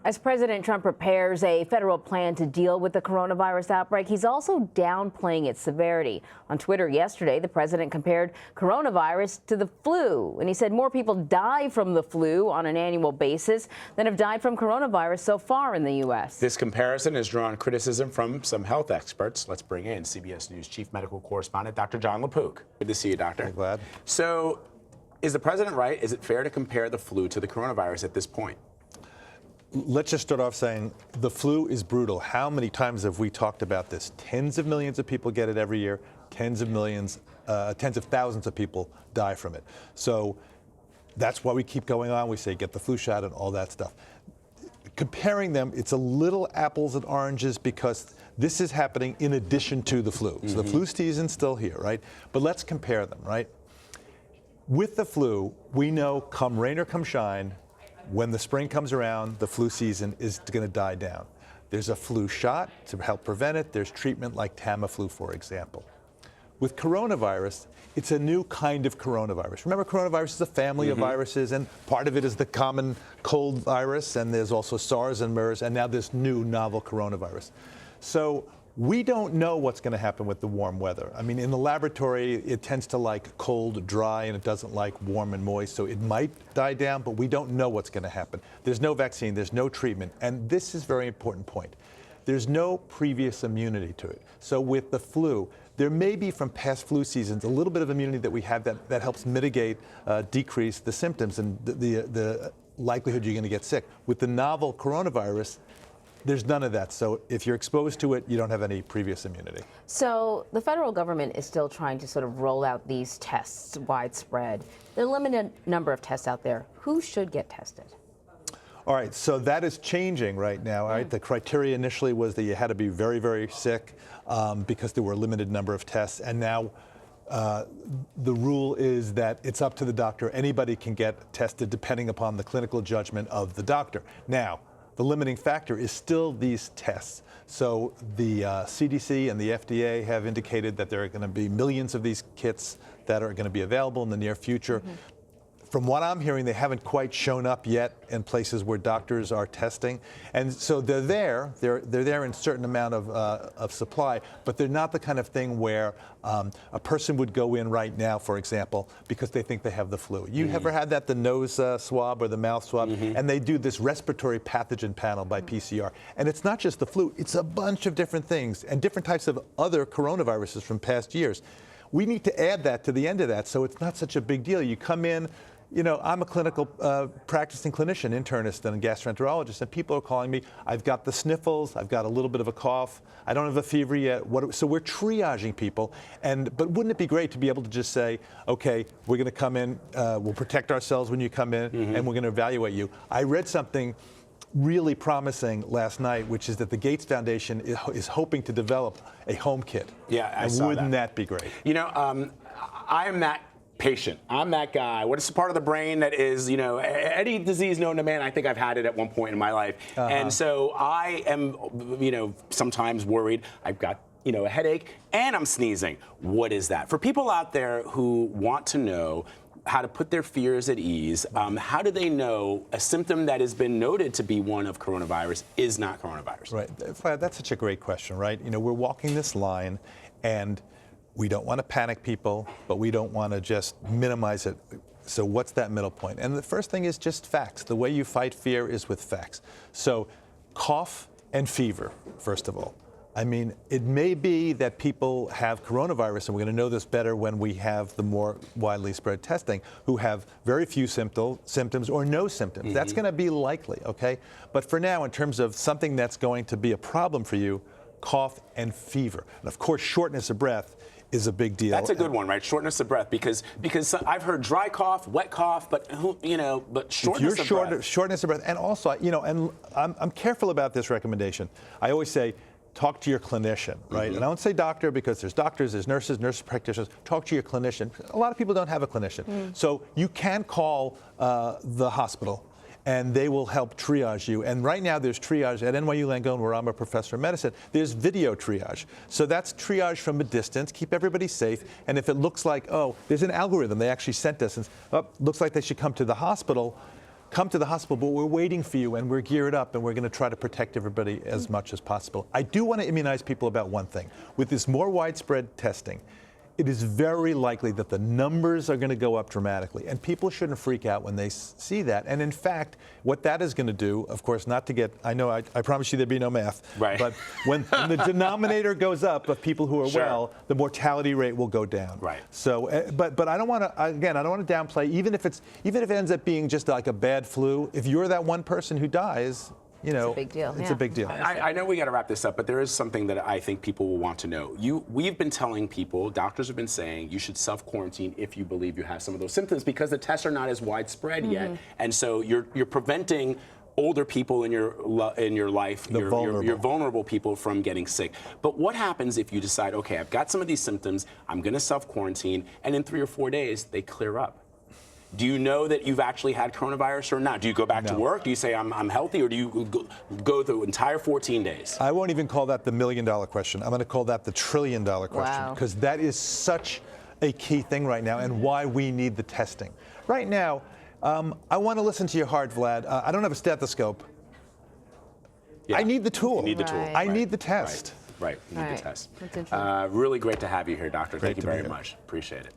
As President Trump prepares a federal plan to deal with the coronavirus outbreak, he's also downplaying its severity. On Twitter yesterday, the president compared coronavirus to the flu, and he said more people die from the flu on an annual basis than have died from coronavirus so far in the U.S. This comparison has drawn criticism from some health experts. Let's bring in CBS News Chief Medical Correspondent Dr. Jon LaPook. Good to see you, Doctor. I'm glad. So, is the president right? Is it fair to compare the flu to the coronavirus at this point? Let's just start off saying the flu is brutal. How many times have we talked about this? Tens of millions of people get it every year. Tens of thousands of people die from it. So that's why we keep going on. We say get the flu shot and all that stuff. Comparing them, it's a little apples and oranges because this is happening in addition to the flu. So the flu season's still here, right? But let's compare them, right? With the flu, we know come rain or come shine, when the spring comes around, the flu season is going to die down. There's a flu shot to help prevent it. There's treatment like Tamiflu, for example. With coronavirus, it's a new kind of coronavirus. Remember, coronavirus is a family of viruses, and part of it is the common cold virus, and there's also SARS and MERS, and now this new novel coronavirus. So we don't know what's going to happen with the warm weather. I mean, in the laboratory, it tends to like cold, dry, and it doesn't like warm and moist, so it might die down, but we don't know what's going to happen. There's no vaccine, there's no treatment, and this is a very important point. There's no previous immunity to it. So with the flu, there may be from past flu seasons a little bit of immunity that we have that helps mitigate, decrease the symptoms and the likelihood you're going to get sick. With the novel coronavirus, there's none of that. So if you're exposed to it, you don't have any previous immunity. So the federal government is still trying to sort of roll out these tests widespread. There are a limited number of tests out there. Who should get tested? All right, so that is changing right now. Right? The criteria initially was that you had to be very, very sick because there were a limited number of tests. And now the rule is that it's up to the doctor. Anybody can get tested depending upon the clinical judgment of the doctor. Now, the limiting factor is still these tests. So the CDC and the FDA have indicated that there are going to be millions of these kits that are going to be available in the near future. From what I'm hearing, they haven't quite shown up yet in places where doctors are testing. And so they're there. They're there in a certain amount of supply, but they're not the kind of thing where a person would go in right now, for example, because they think they have the flu. You ever had that, the nose swab or the mouth swab? And they do this respiratory pathogen panel by PCR. And it's not just the flu. It's a bunch of different things and different types of other coronaviruses from past years. We need to add that to the end of that so it's not such a big deal. You come in. You know, I'm a clinical practicing clinician, internist, and gastroenterologist, and people are calling me, I've got the sniffles, I've got a little bit of a cough, I don't have a fever yet. So we're triaging people, but wouldn't it be great to be able to just say, okay, we're going to come in, we'll protect ourselves when you come in, and we're going to evaluate you. I read something really promising last night, which is that the Gates Foundation is hoping to develop a home kit. Yeah, I saw that. Wouldn't that be great? You know, I am that patient. I'm that guy. What is the part of the brain that is, you know, any disease known to man, I think I've had it at one point in my life. And so I am, you know, sometimes worried. I've got, you know, a headache and I'm sneezing. What is that? For people out there who want to know how to put their fears at ease, how do they know a symptom that has been noted to be one of coronavirus is not coronavirus? Right. That's such a great question, right? You know, we're walking this line and we don't want to panic people, but we don't want to just minimize it. So what's that middle point? And the first thing is just facts. The way you fight fear is with facts. So cough and fever, first of all. I mean, it may be that people have coronavirus, and we're going to know this better when we have the more widely spread testing, who have very few symptoms or no symptoms. That's going to be likely, okay? But for now, in terms of something that's going to be a problem for you, cough and fever. And of course, shortness of breath is a big deal. That's a good one, right? Shortness of breath, because I've heard dry cough, wet cough, but shortness of breath. Shortness of breath, and also, you know, and I'm careful about this recommendation. I always say, talk to your clinician, right? And I don't say doctor because there's doctors, there's nurses, nurse practitioners. Talk to your clinician. A lot of people don't have a clinician, so you can call the hospital. And they will help triage you. And right now there's triage at NYU Langone, where I'm a professor of medicine. There's video triage. So that's triage from a distance, keep everybody safe. And if it looks like, oh, there's an algorithm they actually sent us, and looks like they should come to the hospital, come to the hospital, but we're waiting for you and we're geared up and we're going to try to protect everybody as much as possible. I do want to immunize people about one thing. With this more widespread testing, it is very likely that the numbers are going to go up dramatically, and people shouldn't freak out when they see that. And in fact, what that is going to do, of course, not to get, I know I promise you there'd be no math, right. But when the denominator goes up of people who are Sure. well, the mortality rate will go down. Right. So, but I don't want to, again, I don't want to downplay, even if it ends up being just like a bad flu, if you're that one person who dies, you know, it's a big deal. It's a big deal. I know we got to wrap this up, but there is something that I think people will want to know. We've been telling people, doctors have been saying, you should self-quarantine if you believe you have some of those symptoms because the tests are not as widespread yet, and so you're preventing older people in your life, your vulnerable people from getting sick. But what happens if you decide, okay, I've got some of these symptoms, I'm going to self-quarantine, and in 3 or 4 days they clear up? Do you know that you've actually had coronavirus or not? Do you go back to work? Do you say I'm healthy, or do you go the entire 14 days? I won't even call that the $1 million question. I'm going to call that the $1 trillion question, because that is such a key thing right now and why we need the testing. Right now, I want to listen to your heart, Vlad. I don't have a stethoscope. Yeah. I need the tool. You need the tool. Right. I need the test. Right. You need Right. the test. That's interesting. Really great to have you here, doctor. Thank you to be very here. much. Appreciate it.